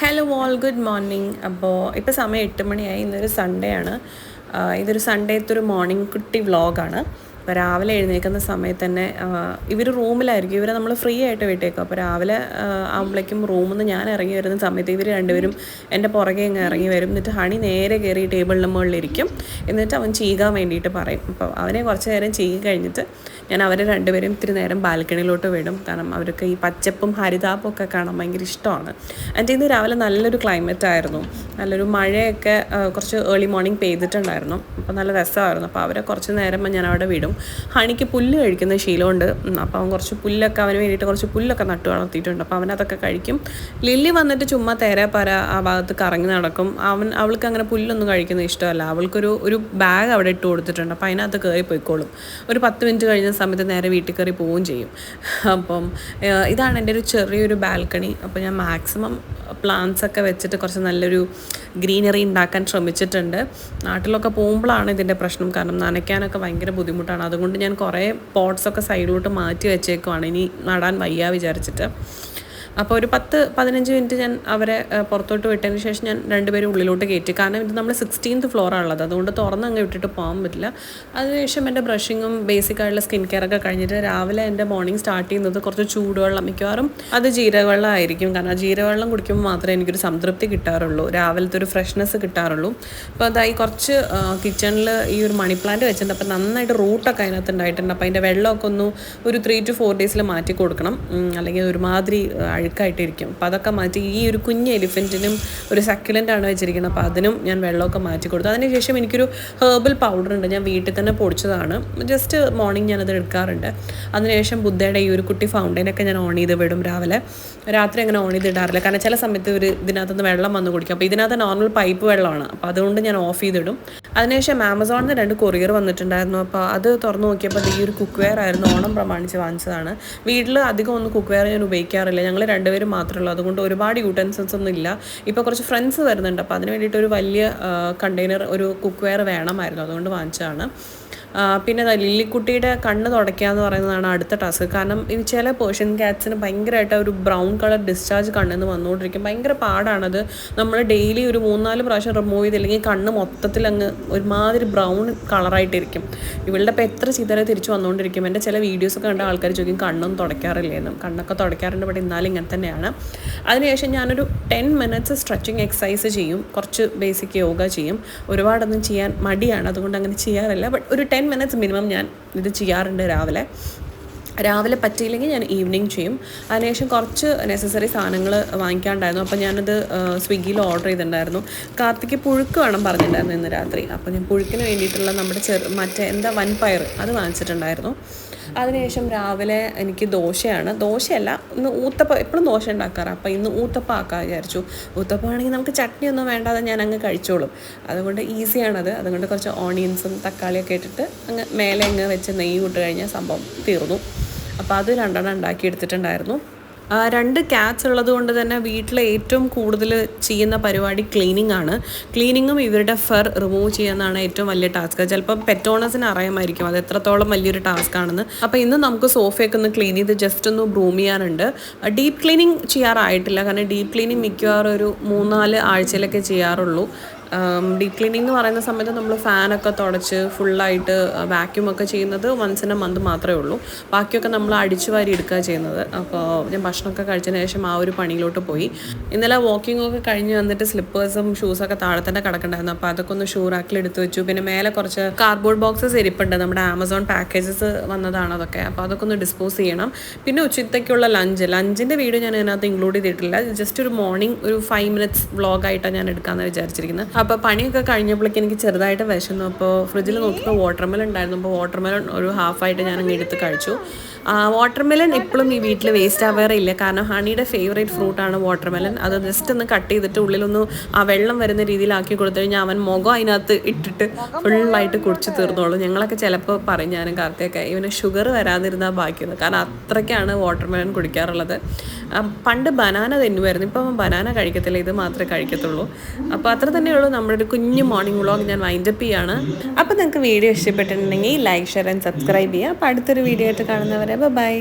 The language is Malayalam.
Hello all good morning. അപ്പോൾ ഇപ്പോൾ സമയം 8 മണിയായി. ഇന്നൊരു സൺഡേ ആണ്. ഇതൊരു സൺഡേത്തെ ഒരു മോർണിംഗ് കുട്ടി വ്ളോഗാണ്. അപ്പോൾ രാവിലെ എഴുന്നേൽക്കുന്ന സമയത്ത് തന്നെ ഇവർ റൂമിലായിരിക്കും. ഇവരെ നമ്മൾ ഫ്രീ ആയിട്ട് വിട്ടേക്കും. അപ്പോൾ രാവിലെ ആകുമ്പോഴേക്കും റൂമിൽ നിന്ന് ഞാൻ ഇറങ്ങി വരുന്ന സമയത്ത് ഇവർ രണ്ടുപേരും എൻ്റെ പുറകെ ഇങ്ങ് ഇറങ്ങി വരും. എന്നിട്ട് ഹണി നേരെ കയറി ടേബിളിൻ്റെ മുകളിലിരിക്കും. എന്നിട്ട് അവൻ ചീകാൻ വേണ്ടിയിട്ട് പറയും. അപ്പോൾ അവനെ കുറച്ച് നേരം ചീകി കഴിഞ്ഞിട്ട് ഞാൻ അവരെ രണ്ടുപേരും ഇത്തിരി നേരം ബാൽക്കണിയിലോട്ട് വിടും. കാരണം അവർക്ക് ഈ പച്ചപ്പും ഹരിതാപ്പും ഒക്കെ കാണാൻ ഭയങ്കര ഇഷ്ടമാണ്. എൻ്റെ ഇന്ന് രാവിലെ നല്ലൊരു ക്ലൈമറ്റ് ആയിരുന്നു. നല്ലൊരു മഴയൊക്കെ കുറച്ച് ഏർലി മോർണിംഗ് പെയ്തിട്ടുണ്ടായിരുന്നു. അപ്പോൾ നല്ല രസമായിരുന്നു. അപ്പോൾ അവരെ കുറച്ച് നേരം ഞാൻ അവിടെ വിടും. ഹണിക്ക് പുല്ല് കഴിക്കുന്ന ശീലമുണ്ട്. അപ്പോൾ അവൻ കുറച്ച് പുല്ലൊക്കെ അവന് വേണ്ടിയിട്ട് കുറച്ച് പുല്ലൊക്കെ നട്ടു വളർത്തിയിട്ടുണ്ട്. അപ്പോൾ അവനതൊക്കെ കഴിക്കും. ലില്ലി വന്നിട്ട് ചുമ്മാ തേരാപ്പാര ആ ഭാഗത്ത് കറങ്ങി നടക്കും. അവൾക്ക് അങ്ങനെ പുല്ലൊന്നും കഴിക്കുന്നത് ഇഷ്ടമല്ല. അവൾക്കൊരു ബാഗ് അവിടെ ഇട്ട് കൊടുത്തിട്ടുണ്ട്. അപ്പോൾ അതിനകത്ത് കയറി പോയിക്കോളും. ഒരു 10 മിനിറ്റ് കഴിഞ്ഞ സമയത്ത് നേരെ വീട്ടിൽ കയറി പോവുകയും ചെയ്യും. അപ്പം ഇതാണ് എൻ്റെ ഒരു ചെറിയൊരു ബാൽക്കണി. അപ്പോൾ ഞാൻ മാക്സിമം പ്ലാന്റ്സ് ഒക്കെ വെച്ചിട്ട് കുറച്ച് നല്ലൊരു ഗ്രീനറി ഉണ്ടാക്കാൻ ശ്രമിച്ചിട്ടുണ്ട്. നാട്ടിലൊക്കെ പോകുമ്പോഴാണ് ഇതിൻ്റെ പ്രശ്നം. കാരണം നനയ്ക്കാനൊക്കെ ഭയങ്കര ബുദ്ധിമുട്ടാണ്. അതുകൊണ്ട് ഞാൻ കുറേ പോട്ട്സൊക്കെ സൈഡിലോട്ട് മാറ്റി വെച്ചേക്കുവാണ്, ഇനി നടാൻ വയ്യ വിചാരിച്ചിട്ട്. അപ്പോൾ ഒരു 10-15 മിനിറ്റ് ഞാൻ അവരെ പുറത്തോട്ട് വിട്ടതിന് ശേഷം ഞാൻ രണ്ടുപേരും ഉള്ളിലോട്ട് കയറ്റി. കാരണം ഇത് നമ്മൾ 16th ഫ്ലോറാണുള്ളത്, അതുകൊണ്ട് തുറന്നങ്ങ് വിട്ടിട്ട് പോകാൻ പറ്റില്ല. അതിനുശേഷം എൻ്റെ ബ്രഷിങ്ങും ബേസിക്കായിട്ടുള്ള സ്കിൻ കെയർ ഒക്കെ കഴിഞ്ഞിട്ട് രാവിലെ എൻ്റെ മോർണിംഗ് സ്റ്റാർട്ട് ചെയ്യുന്നത് കുറച്ച് ചൂടുവെള്ളം, മിക്കവാറും അത് ജീരകവെള്ളം ആയിരിക്കും. കാരണം ആ ജീരകവെള്ളം കുടിക്കുമ്പോൾ മാത്രമേ എനിക്കൊരു സംതൃപ്തി കിട്ടാറുള്ളൂ, രാവിലത്തെ ഒരു ഫ്രഷ്നെസ് കിട്ടാറുള്ളൂ. അപ്പോൾ അതായി കുറച്ച് കിച്ചണിൽ ഈ ഒരു മണി പ്ലാന്റ് വെച്ചിട്ടുണ്ട്. അപ്പോൾ നന്നായിട്ട് റൂട്ടൊക്കെ അതിനകത്ത് ഉണ്ടായിട്ടുണ്ട്. അപ്പോൾ അതിൻ്റെ വെള്ളമൊക്കെ ഒരു 3 to 4 ഡേയ്സിൽ മാറ്റി കൊടുക്കണം, അല്ലെങ്കിൽ ഒരുമാതിരി അഴുക്കായിട്ടിരിക്കും. അപ്പോൾ അതൊക്കെ മാറ്റി ഈ ഒരു കുഞ്ഞ് എലിഫൻറ്റിനും ഒരു സക്യുലൻ്റാണ് വെച്ചിരിക്കുന്നത്. അപ്പോൾ അതിനും ഞാൻ വെള്ളമൊക്കെ മാറ്റി കൊടുത്തു. അതിനുശേഷം എനിക്കൊരു ഹെർബൽ പൗഡർ ഉണ്ട്, ഞാൻ വീട്ടിൽ തന്നെ പൊടിച്ചതാണ്. ജസ്റ്റ് മോർണിംഗ് ഞാനത് എടുക്കാറുണ്ട്. അതിനുശേഷം ബുദ്ധയുടെ ഈ ഒരു കുട്ടി ഫൗണ്ടൈനൊക്കെ ഞാൻ ഓൺ ചെയ്ത് വിടും രാവിലെ. രാത്രി അങ്ങനെ ഓൺ ചെയ്ത് ഇടാറില്ല, കാരണം ചില സമയത്ത് ഇതിനകത്തുനിന്ന് വെള്ളം വന്ന് കുടിക്കും. അപ്പോൾ ഇതിനകത്ത് നോർമൽ പൈപ്പ് വെള്ളമാണ്, അപ്പോൾ അതുകൊണ്ട് ഞാൻ ഓഫ് ചെയ്തിടും. അതിനുശേഷം ആമസോണിൽ നിന്ന് 2 കൊറിയർ വന്നിട്ടുണ്ടായിരുന്നു. അപ്പോൾ അത് തുറന്ന് നോക്കിയപ്പോൾ ഈ ഒരു കുക്ക് വെയർ ആയിരുന്നു, ഓണം പ്രമാണിച്ച് വാങ്ങിച്ചതാണ്. വീട്ടിൽ അധികം ഒന്നും കുക്ക് വെയർ ഞാൻ ഉപയോഗിക്കാറില്ല, ഞങ്ങൾ രണ്ടുപേരും മാത്രമേ ഉള്ളൂ. അതുകൊണ്ട് ഒരുപാട് യൂട്ടൻസിൽസ് ഒന്നും ഇല്ല. ഇപ്പോൾ കുറച്ച് ഫ്രണ്ട്സ് വരുന്നുണ്ട്, അപ്പോൾ അതിന് വേണ്ടിയിട്ട് ഒരു വലിയ കണ്ടെയ്നർ, ഒരു കുക്ക് വെയർ വേണമായിരുന്നു, അതുകൊണ്ട് വാങ്ങിച്ചതാണ്. പിന്നെ ലില്ലിക്കുട്ടിയുടെ കണ്ണ് തുടയ്ക്കുക എന്ന് പറയുന്നതാണ് അടുത്ത ടാസ്ക്. കാരണം ഈ ചില പേർഷ്യൻ ക്യാറ്റ്സിന് ഭയങ്കരമായിട്ട് ഒരു ബ്രൗൺ കളർ ഡിസ്ചാർജ് കണ്ണെന്ന് വന്നുകൊണ്ടിരിക്കും. ഭയങ്കര പാടാണത്. നമ്മൾ ഡെയിലി ഒരു 3-4 പ്രാവശ്യം റിമൂവ് ചെയ്തില്ലെങ്കിൽ കണ്ണ് മൊത്തത്തിൽ അങ്ങ് ഒരുമാതിരി ബ്രൗൺ കളറായിട്ടിരിക്കും. ഇവളുടെ ഇപ്പോൾ എത്ര ചെയ്താലും തിരിച്ച് വന്നുകൊണ്ടിരിക്കും. എൻ്റെ ചില വീഡിയോസൊക്കെ കണ്ട ആൾക്കാർ ചോദിക്കും കണ്ണൊന്നും തുടയ്ക്കാറില്ലേന്നും. കണ്ണൊക്കെ തുടയ്ക്കാറുണ്ട്, ബട്ട് എന്നാലും ഇങ്ങനെ തന്നെയാണ്. അതിനുശേഷം ഞാനൊരു 10 മിനിറ്റ്സ് സ്ട്രെച്ചിങ് എക്സസൈസ് ചെയ്യും, കുറച്ച് ബേസിക് യോഗ ചെയ്യും. ഒരുപാടൊന്നും ചെയ്യാൻ മടിയാണ്, അതുകൊണ്ട് അങ്ങനെ ചെയ്യാറില്ല. ബട്ട് ഒരു 10 മിനിറ്റ്സ് മിനിമം ഞാൻ ഇത് ചെയ്യാറുണ്ട് രാവിലെ പറ്റിയില്ലെങ്കിൽ ഞാൻ ഈവനിങ് ചെയ്യും. അതിനുശേഷം കുറച്ച് നെസസറി സാധനങ്ങൾ വാങ്ങിക്കാണ്ടായിരുന്നു. അപ്പോൾ ഞാനത് സ്വിഗ്ഗിയിൽ ഓർഡർ ചെയ്തിട്ടുണ്ടായിരുന്നു. കാർത്തിക്ക് പുഴുക്ക് വേണം പറഞ്ഞിട്ടുണ്ടായിരുന്നു ഇന്ന് രാത്രി. അപ്പോൾ ഞാൻ പുഴുക്കിന് വേണ്ടിയിട്ടുള്ള നമ്മുടെ വൻപയർ അത് വാങ്ങിച്ചിട്ടുണ്ടായിരുന്നു. അതിനുശേഷം രാവിലെ എനിക്ക് ദോശയല്ല, ഇന്ന് ഊത്തപ്പം. എപ്പോഴും ദോശ ഉണ്ടാക്കാറ്, അപ്പോൾ ഇന്ന് ഊത്തപ്പം ആക്കാൻ വിചാരിച്ചു. ഊത്തപ്പം ആണെങ്കിൽ നമുക്ക് ചട്നിയൊന്നും വേണ്ടാതെ ഞാൻ അങ്ങ് കഴിച്ചോളും, അതുകൊണ്ട് ഈസിയാണത്. അതുകൊണ്ട് കുറച്ച് ഓണിയൻസും തക്കാളിയൊക്കെ ഇട്ടിട്ട് മേലെ അങ്ങ് വെച്ച് നെയ്യ് ഇട്ട് കഴിഞ്ഞാൽ സംഭവം തീർന്നു. അപ്പോൾ അത് 2 ഉണ്ടാക്കി എടുത്തിട്ടുണ്ടായിരുന്നു. 2 ക്യാറ്റ്സ് ഉള്ളത് കൊണ്ട് തന്നെ വീട്ടിൽ ഏറ്റവും കൂടുതൽ ചെയ്യുന്ന പരിപാടി ക്ലീനിങ് ആണ്. ക്ലീനിങ്ങും ഇവരുടെ ഫർ റിമൂവ് ചെയ്യുന്നതാണ് ഏറ്റവും വലിയ ടാസ്ക്. ചിലപ്പോൾ പെറ്റ് ഓണേഴ്സിന് അറിയാമായിരിക്കും അത് എത്രത്തോളം വലിയൊരു ടാസ്ക് ആണെന്ന്. അപ്പോൾ ഇന്ന് നമുക്ക് സോഫയൊക്കെ ഒന്ന് ക്ലീൻ ചെയ്ത് ജസ്റ്റ് ഒന്ന് ബ്രൂം ചെയ്യാനുണ്ട്. ഡീപ്പ് ക്ലീനിങ് ചെയ്യാറായിട്ടില്ല, കാരണം ഡീപ്പ് ക്ലീനിങ് മിക്കവാറും ഒരു 3-4 ആഴ്ചയിലൊക്കെ ചെയ്യാറുള്ളൂ. ഡീപ്പ് ക്ലീനിങ് എന്ന് പറയുന്ന സമയത്ത് നമ്മൾ ഫാനൊക്കെ തുടച്ച് ഫുള്ളായിട്ട് വാക്യൂമൊക്കെ ചെയ്യുന്നത് once in a month മാത്രമേ ഉള്ളൂ. ബാക്കിയൊക്കെ നമ്മൾ അടിച്ചു വാരി എടുക്കുക ചെയ്യുന്നത്. അപ്പോൾ ഞാൻ ഭക്ഷണമൊക്കെ കഴിച്ചതിന് ശേഷം ആ ഒരു പണിയിലോട്ട് പോയി. ഇന്നലെ വാക്കിങ്ങൊക്കെ കഴിഞ്ഞ് വന്നിട്ട് സ്ലിപ്പേഴ്സും ഷൂസൊക്കെ താഴെ തന്നെ കിടക്കണ്ടായിരുന്നു. അപ്പോൾ അതൊക്കെ ഒന്ന് ഷൂ റാക്കിൽ എടുത്ത് വെച്ചു. പിന്നെ മേലെ കുറച്ച് കാർഡ്ബോർഡ് ബോക്സസ് ഇരിപ്പുണ്ട്, നമ്മുടെ ആമസോൺ പാക്കേജസ് വന്നതാണ് അതൊക്കെ. അപ്പോൾ അതൊക്കെ ഒന്ന് ഡിസ്പോസ് ചെയ്യണം. പിന്നെ ഉച്ചത്തേക്കുള്ള ലഞ്ചിൻ്റെ വീഡിയോ ഞാൻ ഇതിനകത്ത് ഇൻക്ലൂഡ് ചെയ്തിട്ടില്ല. ജസ്റ്റ് ഒരു മോർണിംഗ് ഒരു 5 മിനിറ്റ്സ് വ്ളോഗായിട്ടാണ് ഞാൻ എടുക്കാമെന്ന് വിചാരിച്ചിരിക്കുന്നത്. അപ്പോൾ പണിയൊക്കെ കഴിഞ്ഞപ്പോഴേക്കും എനിക്ക് ചെറുതായിട്ട് വിശന്നു. അപ്പോൾ ഫ്രിഡ്ജിൽ നോക്കിയപ്പോൾ വാട്ടർമെലൺ ഉണ്ടായിരുന്നു. അപ്പോൾ വാട്ടർമെലൺ ഒരു ഹാഫായിട്ട് ഞാൻ അങ്ങ് എടുത്ത് കഴിച്ചു. വാട്ടർമെലൺ എപ്പോഴും ഈ വീട്ടിൽ വേസ്റ്റ് ആവാറില്ല, കാരണം ഹണിയുടെ ഫേവറേറ്റ് ഫ്രൂട്ടാണ് വാട്ടർമെലൺ. അത് ജസ്റ്റ് ഒന്ന് കട്ട് ചെയ്തിട്ട് ഉള്ളിലൊന്ന് ആ വെള്ളം വരുന്ന രീതിയിലാക്കി കൊടുത്തു കഴിഞ്ഞാൽ അവൻ മുഖം അതിനകത്ത് ഇട്ടിട്ട് ഫുള്ളായിട്ട് കുടിച്ച് തീർന്നോളൂ. ഞങ്ങളൊക്കെ ചിലപ്പോൾ പറയും, ഞാനും കാർത്തിയൊക്കെ, ഇവന് ഷുഗർ വരാതിരുന്നാൽ ബാക്കിയെന്ന്, കാരണം അത്രയ്ക്കാണ് വാട്ടർമെലൺ കുടിക്കാറുള്ളത്. പണ്ട് ബനാന തിന്നുമായിരുന്നു, ഇപ്പം ബനാന കഴിക്കത്തില്ല, ഇത് മാത്രമേ കഴിക്കത്തുള്ളൂ. അപ്പോൾ അത്ര തന്നെയുള്ളൂ നമ്മുടെ ഒരു കുഞ്ഞു മോർണിംഗ് വ്ളോഗ്. ഞാൻ വൈൻഡപ്പ് ചെയ്യാണ്. അപ്പോൾ നിങ്ങൾക്ക് വീഡിയോ ഇഷ്ടപ്പെട്ടിട്ടുണ്ടെങ്കിൽ ലൈക്ക്, ഷെയർ ആൻഡ് സബ്സ്ക്രൈബ് ചെയ്യുക. അപ്പോൾ അടുത്തൊരു വീഡിയോ ആയിട്ട് കാണുന്നവരെ ബൈ.